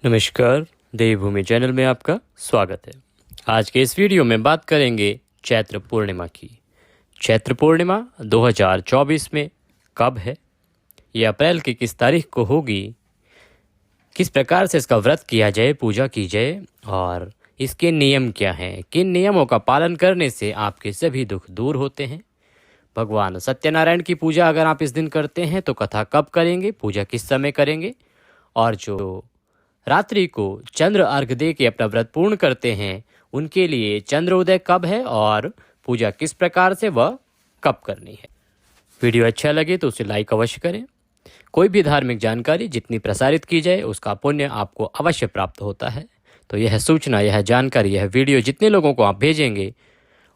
नमस्कार, देवभूमि चैनल में आपका स्वागत है। आज के इस वीडियो में बात करेंगे चैत्र पूर्णिमा की। चैत्र पूर्णिमा 2024 में कब है, ये अप्रैल की किस तारीख को होगी, किस प्रकार से इसका व्रत किया जाए, पूजा की जाए और इसके नियम क्या हैं, किन नियमों का पालन करने से आपके सभी दुख दूर होते हैं। भगवान सत्यनारायण की पूजा अगर आप इस दिन करते हैं तो कथा कब करेंगे, पूजा किस समय करेंगे, और जो रात्रि को चंद्र अर्घ दे के अपना व्रत पूर्ण करते हैं उनके लिए चंद्रोदय कब है और पूजा किस प्रकार से वह कब करनी है। वीडियो अच्छा लगे तो उसे लाइक अवश्य करें। कोई भी धार्मिक जानकारी जितनी प्रसारित की जाए उसका पुण्य आपको अवश्य प्राप्त होता है। तो यह सूचना, यह जानकारी, यह वीडियो जितने लोगों को आप भेजेंगे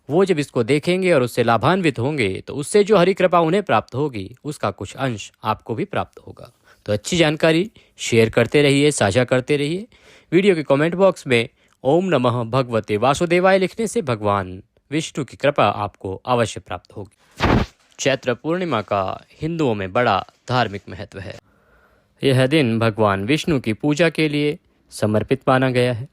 वो जब इसको देखेंगे और उससे लाभान्वित होंगे तो उससे जो हरि कृपा उन्हें प्राप्त होगी उसका कुछ अंश आपको भी प्राप्त होगा। तो अच्छी जानकारी शेयर करते रहिए, साझा करते रहिए। वीडियो के कमेंट बॉक्स में ओम नमः भगवते वासुदेवाय लिखने से भगवान विष्णु की कृपा आपको अवश्य प्राप्त होगी। चैत्र पूर्णिमा का हिंदुओं में बड़ा धार्मिक महत्व है। यह दिन भगवान विष्णु की पूजा के लिए समर्पित माना गया है।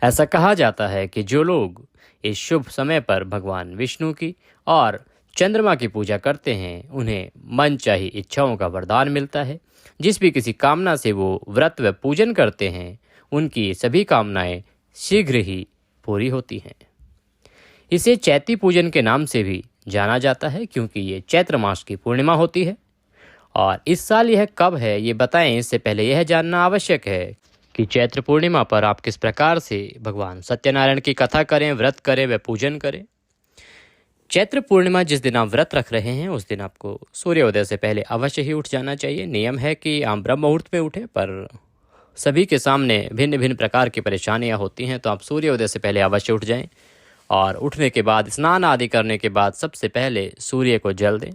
ऐसा कहा जाता है कि जो लोग इस शुभ समय पर भगवान विष्णु की और चंद्रमा की पूजा करते हैं उन्हें मनचाही इच्छाओं का वरदान मिलता है। जिस भी किसी कामना से वो व्रत व पूजन करते हैं उनकी सभी कामनाएं शीघ्र ही पूरी होती हैं। इसे चैती पूजन के नाम से भी जाना जाता है क्योंकि ये चैत्र मास की पूर्णिमा होती है। और इस साल यह कब है ये बताएं, इससे पहले यह जानना आवश्यक है कि चैत्र पूर्णिमा पर आप किस प्रकार से भगवान सत्यनारायण की कथा करें, व्रत करें व पूजन करें। चैत्र पूर्णिमा जिस दिन आप व्रत रख रहे हैं उस दिन आपको सूर्योदय से पहले अवश्य ही उठ जाना चाहिए। नियम है कि आप ब्रह्म मुहूर्त में उठें, पर सभी के सामने भिन्न भिन्न प्रकार की परेशानियां होती हैं, तो आप सूर्योदय से पहले अवश्य उठ जाएं। और उठने के बाद स्नान आदि करने के बाद सबसे पहले सूर्य को जल दें।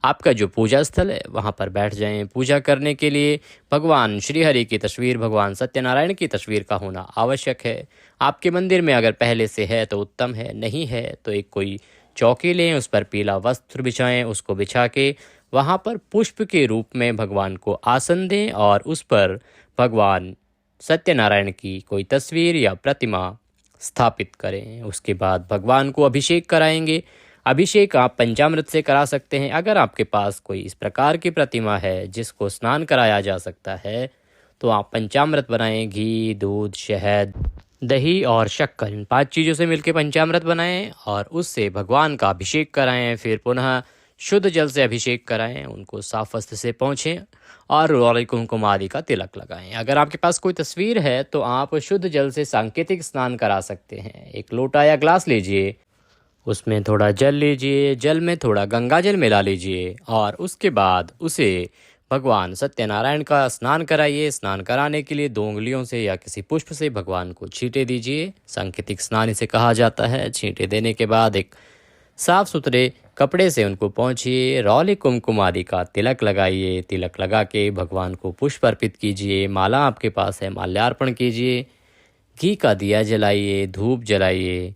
आपका जो पूजा स्थल है वहाँ पर बैठ जाएं। पूजा करने के लिए भगवान श्रीहरि की तस्वीर, भगवान सत्यनारायण की तस्वीर का होना आवश्यक है। आपके मंदिर में अगर पहले से है तो उत्तम है, नहीं है तो एक कोई चौकी लें, उस पर पीला वस्त्र बिछाएं। उसको बिछा के वहाँ पर पुष्प के रूप में भगवान को आसन दें और उस पर भगवान सत्यनारायण की कोई तस्वीर या प्रतिमा स्थापित करें। उसके बाद भगवान को अभिषेक कराएंगे। अभिषेक आप पंचामृत से करा सकते हैं। अगर आपके पास कोई इस प्रकार की प्रतिमा है जिसको स्नान कराया जा सकता है तो आप पंचामृत बनाएं। घी, दूध, शहद, दही और शक्कर, इन 5 चीज़ों से मिलकर पंचामृत बनाएं और उससे भगवान का अभिषेक कराएं। फिर पुनः शुद्ध जल से अभिषेक कराएं, उनको साफ वस्त्र से पोंछें और रोली कुमकुम आदि का तिलक लगाएं। अगर आपके पास कोई तस्वीर है तो आप शुद्ध जल से सांकेतिक स्नान करा सकते हैं। एक लोटा या ग्लास लीजिए, उसमें थोड़ा जल लीजिए, जल में थोड़ा गंगा जल मिला लीजिए और उसके बाद उसे भगवान सत्यनारायण का स्नान कराइए। स्नान कराने के लिए 2 उंगलियों से या किसी पुष्प से भगवान को छींटे दीजिए। सांकेतिक स्नान इसे कहा जाता है। छींटे देने के बाद एक साफ सुथरे कपड़े से उनको पोंछिए। रौली कुमकुम आदि का तिलक लगाइए। तिलक लगा के भगवान को पुष्प अर्पित कीजिए। माला आपके पास है, माल्यार्पण कीजिए। घी का दिया जलाइए, धूप जलाइए।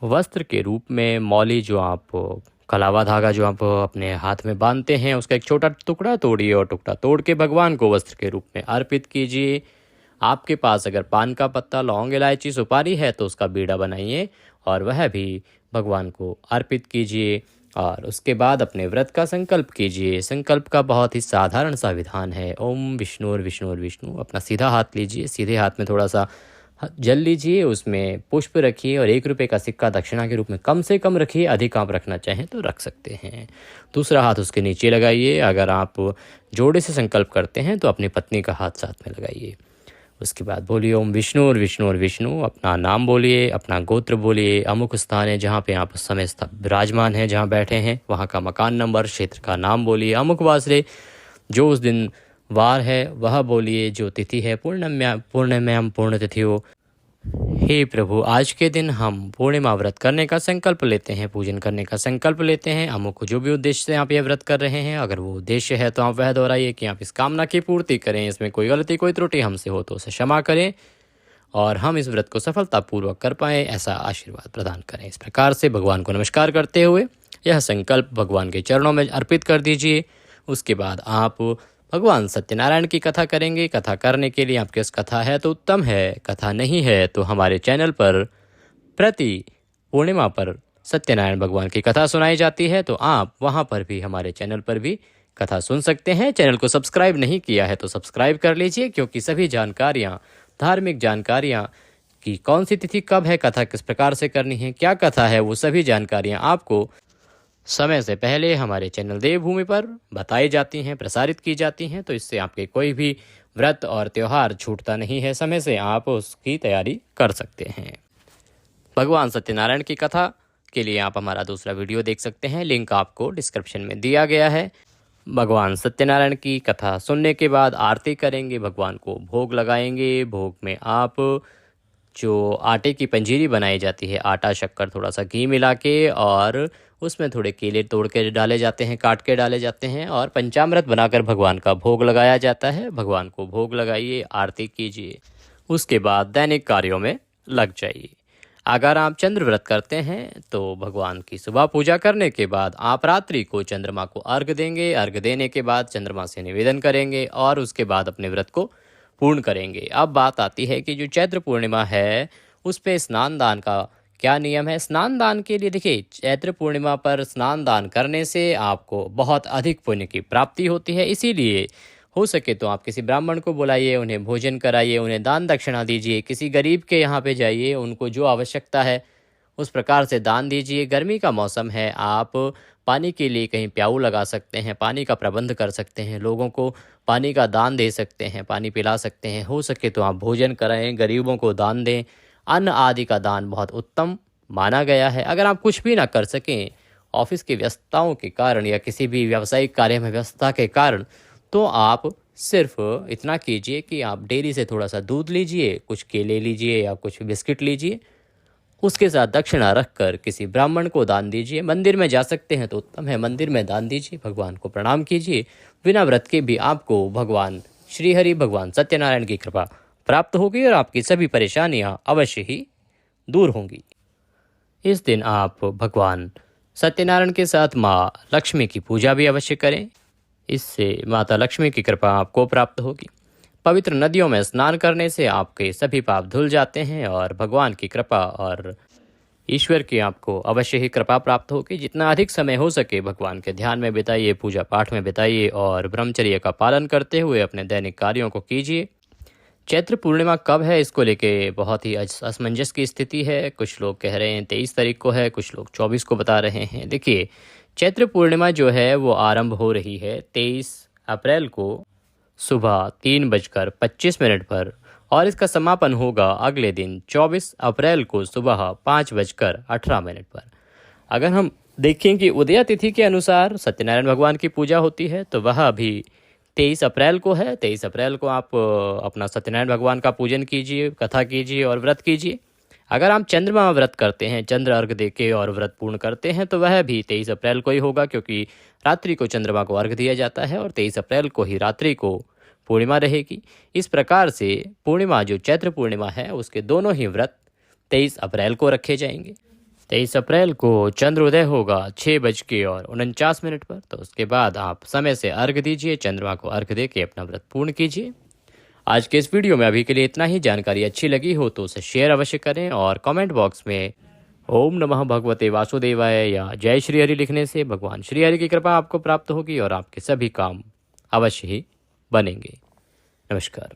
वस्त्र के रूप में मौली, जो आप कलावा धागा जो आप अपने हाथ में बांधते हैं, उसका एक छोटा टुकड़ा तोड़िए और टुकड़ा तोड़ के भगवान को वस्त्र के रूप में अर्पित कीजिए। आपके पास अगर पान का पत्ता, लौंग, इलायची, सुपारी है तो उसका बीड़ा बनाइए और वह भी भगवान को अर्पित कीजिए। और उसके बाद अपने व्रत का संकल्प कीजिए। संकल्प का बहुत ही साधारण सा विधान है। ओम विष्णु विष्णु विष्णु। अपना सीधा हाथ लीजिए, सीधे हाथ में थोड़ा सा जल लीजिए, उसमें पुष्प रखिए और 1 रुपये का सिक्का दक्षिणा के रूप में कम से कम रखिए। अधिक आप रखना चाहें तो रख सकते हैं। दूसरा हाथ उसके नीचे लगाइए। अगर आप जोड़े से संकल्प करते हैं तो अपनी पत्नी का हाथ साथ में लगाइए। उसके बाद बोलिए ओम विष्णु विष्णु विष्णु। अपना नाम बोलिए, अपना गोत्र बोलिए, अमुक स्थान है जहाँ पे आप उस समय विराजमान हैं, जहाँ बैठे हैं वहाँ का मकान नंबर, क्षेत्र का नाम बोलिए। अमुक वासरे, जो उस दिन वार है वह बोलिए। जो तिथि है पूर्णिमा पूर्ण तिथि हो। हे प्रभु, आज के दिन हम पूर्णिमा व्रत करने का संकल्प लेते हैं, पूजन करने का संकल्प लेते हैं। अमुक जो भी उद्देश्य से आप यह व्रत कर रहे हैं, अगर वो उद्देश्य है तो आप वह दोहराइए कि आप इस कामना की पूर्ति करें। इसमें कोई गलती, कोई त्रुटि हमसे हो तो उसे क्षमा करें और हम इस व्रत को सफलतापूर्वक कर पाएँ, ऐसा आशीर्वाद प्रदान करें। इस प्रकार से भगवान को नमस्कार करते हुए यह संकल्प भगवान के चरणों में अर्पित कर दीजिए। उसके बाद आप भगवान सत्यनारायण की कथा करेंगे। कथा करने के लिए आपके पास कथा है तो उत्तम है, कथा नहीं है तो हमारे चैनल पर प्रति पूर्णिमा पर सत्यनारायण भगवान की कथा सुनाई जाती है, तो आप वहां पर भी हमारे चैनल पर भी कथा सुन सकते हैं। चैनल को सब्सक्राइब नहीं किया है तो सब्सक्राइब कर लीजिए, क्योंकि सभी जानकारियाँ, धार्मिक जानकारियाँ कि कौन सी तिथि कब है, कथा किस प्रकार से करनी है, क्या कथा है, वो सभी जानकारियाँ आपको समय से पहले हमारे चैनल देवभूमि पर बताई जाती हैं, प्रसारित की जाती हैं। तो इससे आपके कोई भी व्रत और त्यौहार छूटता नहीं है, समय से आप उसकी तैयारी कर सकते हैं। भगवान सत्यनारायण की कथा के लिए आप हमारा दूसरा वीडियो देख सकते हैं, लिंक आपको डिस्क्रिप्शन में दिया गया है। भगवान सत्यनारायण की कथा सुनने के बाद आरती करेंगे, भगवान को भोग लगाएंगे। भोग में आप जो आटे की पंजीरी बनाई जाती है, आटा, शक्कर, थोड़ा सा घी मिला के, और उसमें थोड़े केले तोड़ के डाले जाते हैं, काट के डाले जाते हैं, और पंचामृत बनाकर भगवान का भोग लगाया जाता है। भगवान को भोग लगाइए, आरती कीजिए, उसके बाद दैनिक कार्यों में लग जाइए। अगर आप चंद्र व्रत करते हैं तो भगवान की सुबह पूजा करने के बाद आप रात्रि को चंद्रमा को अर्घ देंगे। अर्घ देने के बाद चंद्रमा से निवेदन करेंगे और उसके बाद अपने व्रत को पूर्ण करेंगे। अब बात आती है कि जो चैत्र पूर्णिमा है उस पे स्नान दान का क्या नियम है। स्नान दान के लिए देखिए, चैत्र पूर्णिमा पर स्नान दान करने से आपको बहुत अधिक पुण्य की प्राप्ति होती है। इसीलिए हो सके तो आप किसी ब्राह्मण को बुलाइए, उन्हें भोजन कराइए, उन्हें दान दक्षिणा दीजिए, किसी गरीब के यहाँ पे जाइए, उनको जो आवश्यकता है उस प्रकार से दान दीजिए। गर्मी का मौसम है, आप पानी के लिए कहीं प्याऊ लगा सकते हैं, पानी का प्रबंध कर सकते हैं, लोगों को पानी का दान दे सकते हैं, पानी पिला सकते हैं। हो सके तो आप भोजन कराएं, गरीबों को दान दें। अन्न आदि का दान बहुत उत्तम माना गया है। अगर आप कुछ भी ना कर सकें ऑफिस की व्यस्तताओं के कारण या किसी भी व्यावसायिक कार्य में व्यस्तता के कारण, तो आप सिर्फ इतना कीजिए कि आप डेयरी से थोड़ा सा दूध लीजिए, कुछ केले लीजिए या कुछ बिस्किट लीजिए, उसके साथ दक्षिणा रखकर किसी ब्राह्मण को दान दीजिए। मंदिर में जा सकते हैं तो उत्तम है, मंदिर में दान दीजिए, भगवान को प्रणाम कीजिए। बिना व्रत के भी आपको भगवान श्रीहरि, भगवान सत्यनारायण की कृपा प्राप्त होगी और आपकी सभी परेशानियां अवश्य ही दूर होंगी। इस दिन आप भगवान सत्यनारायण के साथ माँ लक्ष्मी की पूजा भी अवश्य करें, इससे माता लक्ष्मी की कृपा आपको प्राप्त होगी। पवित्र नदियों में स्नान करने से आपके सभी पाप धुल जाते हैं और भगवान की कृपा और ईश्वर की आपको अवश्य ही कृपा प्राप्त होगी। जितना अधिक समय हो सके भगवान के ध्यान में बिताइए, पूजा पाठ में बिताइए और ब्रह्मचर्य का पालन करते हुए अपने दैनिक कार्यों को कीजिए। चैत्र पूर्णिमा कब है, इसको लेके बहुत ही असमंजस की स्थिति है। कुछ लोग कह रहे हैं 23 तारीख को है, कुछ लोग 24 को बता रहे हैं। देखिए, चैत्र पूर्णिमा जो है वो आरंभ हो रही है 23 अप्रैल को सुबह 3:25 पर, और इसका समापन होगा अगले दिन 24 अप्रैल को सुबह 5:18 पर। अगर हम देखें कि उदया तिथि के अनुसार सत्यनारायण भगवान की पूजा होती है तो वह अभी 23 अप्रैल को है। 23 अप्रैल को आप अपना सत्यनारायण भगवान का पूजन कीजिए, कथा कीजिए और व्रत कीजिए। अगर आप चंद्रमा व्रत करते हैं, चंद्र अर्घ देके और व्रत पूर्ण करते हैं, तो वह भी 23 अप्रैल को ही होगा, क्योंकि रात्रि को चंद्रमा को अर्घ दिया जाता है और 23 अप्रैल को ही रात्रि को पूर्णिमा रहेगी। इस प्रकार से पूर्णिमा जो चैत्र पूर्णिमा है उसके दोनों ही व्रत 23 अप्रैल को रखे जाएंगे। 23 अप्रैल को चंद्रोदय होगा 6:49 पर, तो उसके बाद आप समय से अर्घ दीजिए, चंद्रमा को अर्घ दे के अपना व्रत पूर्ण कीजिए। आज के इस वीडियो में अभी के लिए इतना ही। जानकारी अच्छी लगी हो तो उसे शेयर अवश्य करें और कमेंट बॉक्स में ओम नमः भगवते वासुदेवाय या जय श्री हरि लिखने से भगवान श्री हरि की कृपा आपको प्राप्त होगी और आपके सभी काम अवश्य ही बनेंगे। नमस्कार।